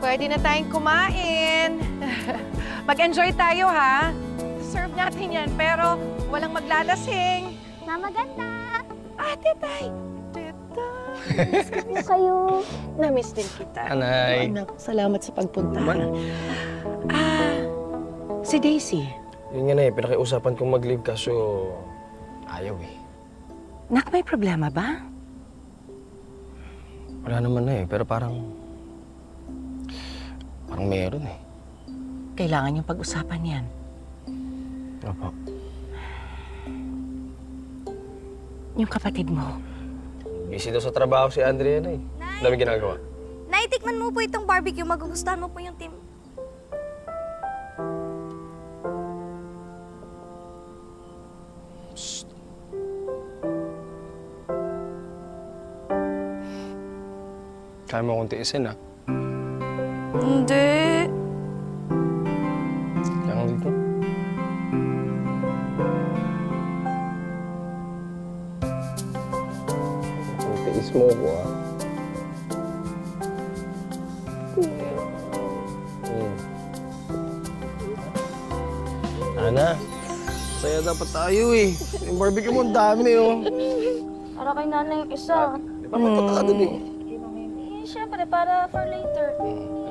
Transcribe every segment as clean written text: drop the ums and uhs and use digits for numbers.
Pwede na tayong kumain. Mag-enjoy tayo, ha? Serve natin yan, pero walang maglalasing. Mama ganda! Tetay! Tetay! Miss ko po kayo. Na-miss din kita. Anay. Anak, salamat sa pagpunta. Si Daisy. Yun nga na pinakiusapan kong mag-leave kaso ayaw eh. Nak, may problema ba? Wala naman na pero parang meron eh. Kailangan yung pag-usapan yan. Opo. Yung kapatid mo. Busy daw sa trabaho si Andrea na eh. Dami ginagawa. Nay, tikman mo po itong barbecue. Magugustuhan mo po yung team. Shh. Kaya mo akong tiisin ah. Hindi. Kaya nga dito. Ang tiis mo ko ah. Ana, saya dapat tayo eh. Yung barbecue mo, ang dami na yun. Para kay nanay yung isa. Di ba magpataka doon eh? Siyempre, para for later.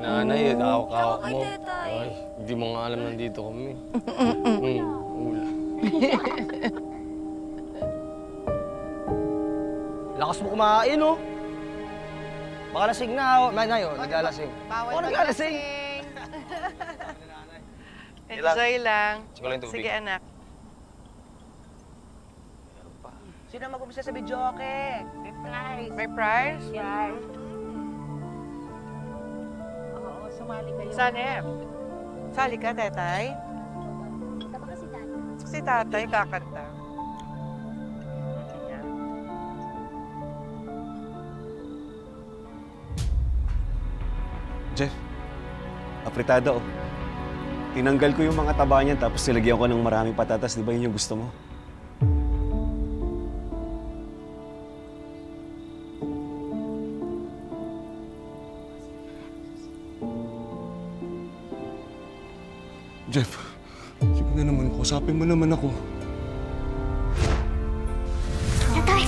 Nanay, kahawak-kahawak Kay mo. tetay. Ay, hindi mo nga alam nandito kami. Ula. Lakas mo kumain, oh. Baka lasing na, oh. Nanay, oh, naglalasing. Bawal naglalasing. Enjoy lang. Siguro lang yung tubig. Sige, anak. Sino mag-umpisa sa video, okay? May prize. May prize? Yan. Oo, sumali kayo. Saan, Em? Sali ka, tetay? Kita ba kasi dati? Si tatay kakanta. Ayan. Jeff, apritada oh. Tinanggal ko yung mga taba niyan tapos nilagyan ko ng maraming patatas. Di ba yun yung gusto mo? Jeff, sige na naman, kausapin mo naman ako. Tatay!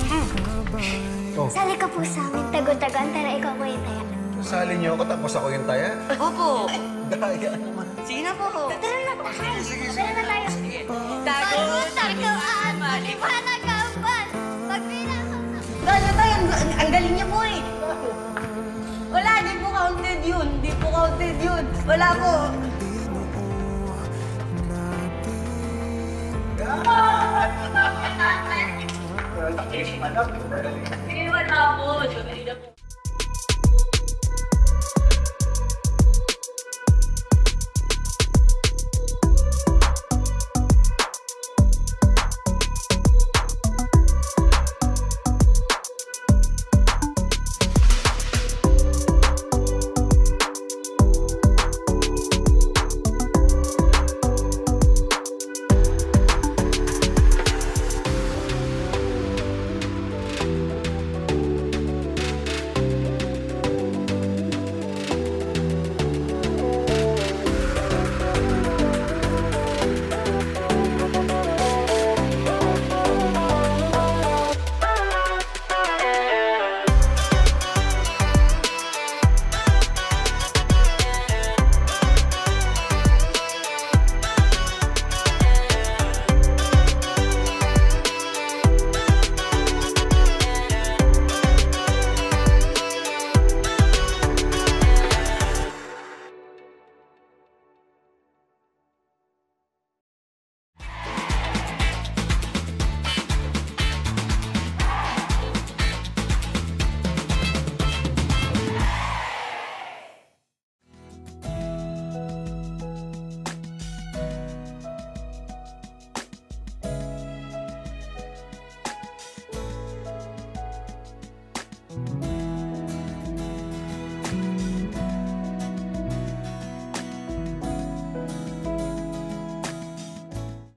Sali ka po sa amin. Tago-tagaan, pero ikaw po yung taya. Sali niyo ako tapos ako yung taya? Opo. Daya naman. Sige na po. Tara na, tay! Tara na tayo. Tago-tagaan, maliwanagapan. Pagpinasok na. Tayo, ang galing niya po eh. Wala, di po counted yun. Di po counted yun. Wala po.